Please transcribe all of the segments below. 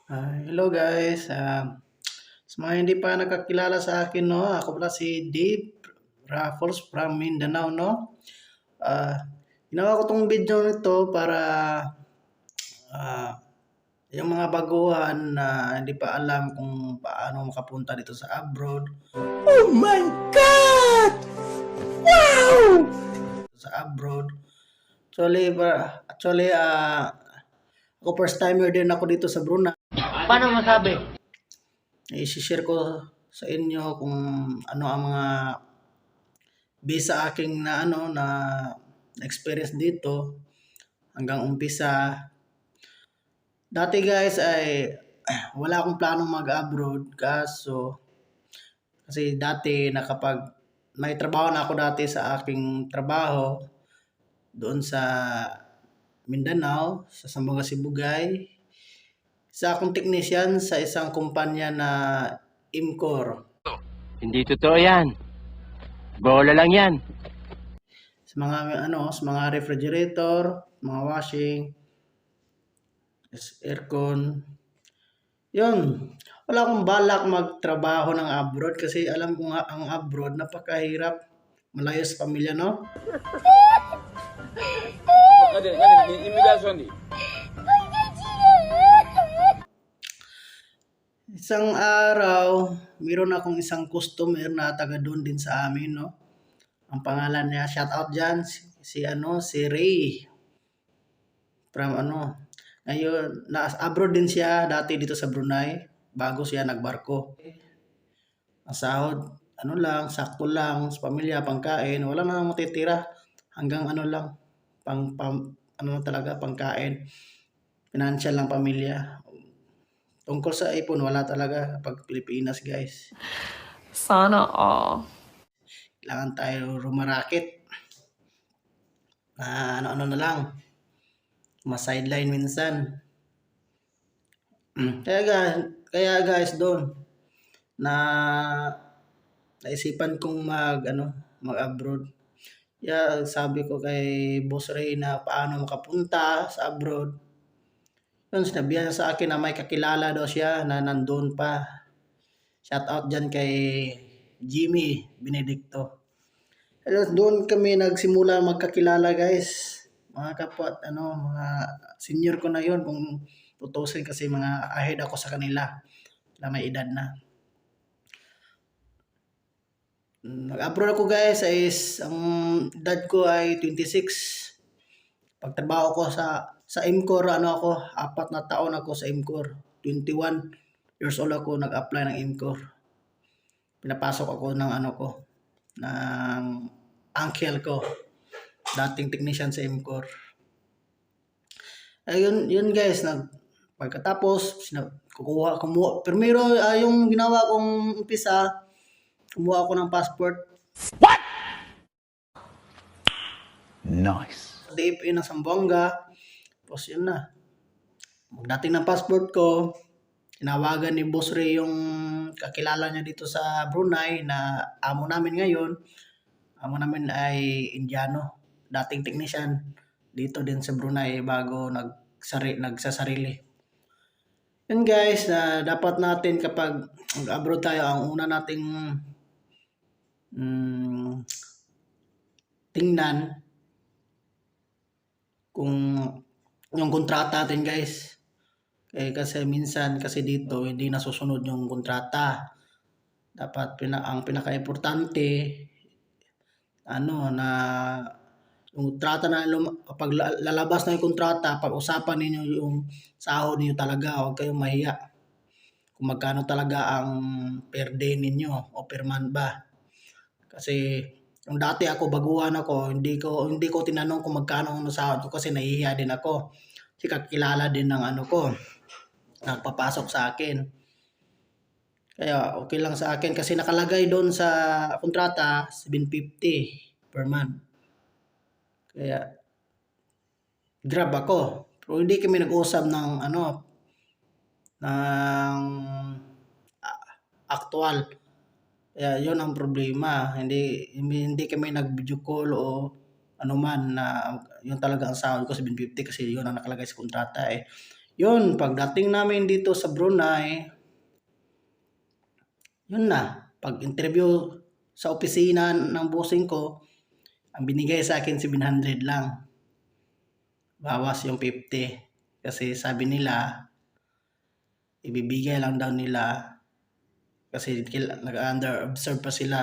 Hello guys. Sa mga hindi pa nakakilala sa akin, no, ako pala si Dave Raffles from Mindanao, no. Ah, Ginawa ko tong video nito para ah, yung mga baguhan na hindi pa alam kung paano makapunta dito sa abroad. Oh my God! Wow! Sa abroad. Ako first timer din ako dito sa Brunei. Paano masabi? I-share ko sa inyo kung ano ang mga base sa aking na experience dito hanggang umpisa. Dati guys ay wala akong planong mag-abroad kasi dati nakapag may trabaho na ako dati sa aking trabaho doon sa Mindanao, sa Zamboanga Sibugay. Sa akong technician sa isang kumpanya na Imcor. Hindi totoo yan. Bola lang yan. Sa mga refrigerator, mga washing, aircon. Yun. Wala akong balak magtrabaho ng abroad kasi alam ko nga ang abroad napakahirap. Malayo sa pamilya, no? Isang araw, meron akong isang customer na taga doon din sa amin, no? Ang pangalan niya, shout out dyan, si Ray. From ngayon, abroad din siya dati dito sa Brunei, bago siya nagbarko. Ang sahod, sakto lang, sa pamilya, pangkain, wala na matitira. Hanggang lang, talaga, pangkain. Financial lang pamilya. Tungkol sa ipon, wala talaga pag Pilipinas, guys. Sana all. Kailangan tayo rumarakit. Ano na lang. Sideline minsan. Kaya guys, doon na naisipan kong mag-abroad. Sabi ko kay Boss Ray na paano makapunta sa abroad. Yun, sinabihan sa akin na may kakilala daw siya na nandun pa. Shout out dyan kay Jimmy Benedicto. Doon kami nagsimula magkakilala guys. Mga kapwa mga senior ko na yon kung tutusin kasi mga ahead ako sa kanila na may edad na. Nag-abroad ako guys ang edad ko ay 26. Pagtrabaho ko sa Imcor, 4 na taon ako sa Imcor. 21 years old ako nag-apply ng Imcor. Pinapasok ako ng ng uncle ko, dating technician sa Imcor. Ayun, yun guys, pagkatapos primero yung ginawa kong umpisa, kumuha ako ng passport. What? Nice. DFA ng Zamboanga. Tapos yun na. Dating ng passport ko, tinawagan ni Boss Ray yung kakilala niya dito sa Brunei na amo namin ngayon. Amo namin ay Indiano, dating technician dito din sa Brunei bago nagsasarili. Yun guys, na dapat natin kapag abroad tayo, ang una nating tingnan kung yung kontrata natin guys. Kasi minsan dito hindi nasusunod yung kontrata. Dapat ang pinaka-importante na yung kontrata na pag lalabas na yung kontrata, pag-usapan ninyo yung sahod niyo talaga, huwag kayong mahiya. Kung magkano talaga ang per day ninyo o per month ba. Kasi yung dati ako, baguhan ako, hindi ko tinanong kung magkano ang sahod ko kasi nahihiya din ako. Kasi kakilala din ng nagpapasok sa akin. Kaya okay lang sa akin kasi nakalagay doon sa kontrata 750 per month. Kaya grab ako. Pero hindi kami nag-usap ng actual. Kaya yun ang problema. Hindi kami nag-video call o anuman na yun talaga ang sahod ko 750 kasi yun ang nakalagay sa kontrata . Yun, pagdating namin dito sa Brunei, yun na, pag-interview sa opisina ng bossing ko, ang binigay sa akin 700 lang. Bawas yung 50. Kasi sabi nila, ibibigay lang daw nila kasi nag-under observe pa sila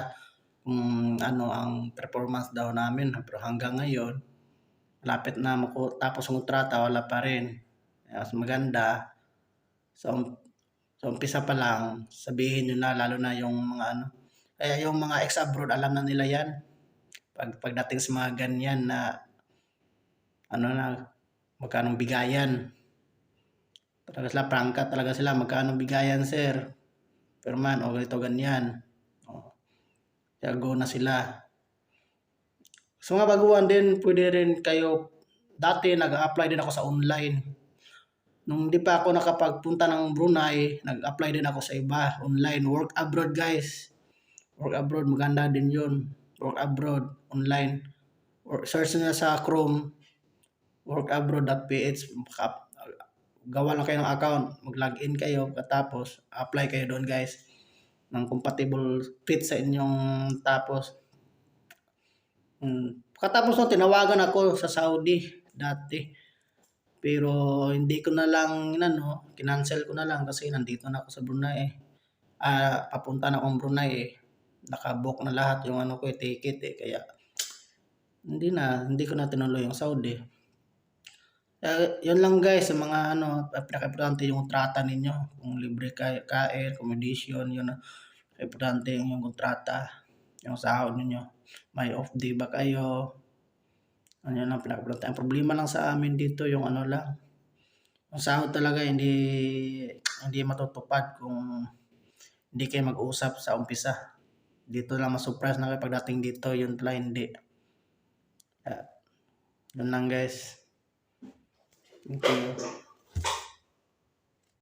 kung ano ang performance daw namin. Pero hanggang ngayon, malapit na tapos ang kontrata, wala pa rin. Mas maganda, sa umpisa pa lang, sabihin nyo na, lalo na yung mga ano. Kaya yung mga ex-abroad, alam na nila yan. Pagdating sa mga ganyan na, ano na, magkanong bigayan. Talaga sila, prangka talaga sila, magkanong bigayan, sir. Pero man, o ganito, ganyan. O, kaya go na sila. So mga baguhan din, pwede rin kayo, dati nag-apply din ako sa online. Nung di pa ako nakapagpunta ng Brunei, nag-apply din ako sa iba, online. Work abroad, guys. Work abroad, maganda din yun. Work abroad, online. Search na sa Chrome, workabroad.ph. Gawa lang kayo ng account, mag-login kayo, katapos apply kayo doon, guys, ng compatible fit sa inyong tapos. Katapos nung tinawagan ako sa Saudi dati. Pero hindi ko na lang kinancel ko na lang kasi nandito na ako sa Brunei eh. Papunta na akong Brunei eh. Nakabook na lahat yung ticket eh. Kaya hindi ko na tinuloy yung Saudi. Yun lang guys, sa mga pinaka-importante yung kontrata ninyo. Kung libre kain, accommodation, yun na. Importante yung kontrata, yung sahod ninyo. May off day ba kayo? Ano lang pinaka-importante. Ang problema lang sa amin dito yung yung sahod talaga hindi matutupad kung hindi kayo mag-usap sa umpisa. Dito lang ma-surprise na kayo pagdating dito, yun pala hindi. Yun lang guys. Thank you.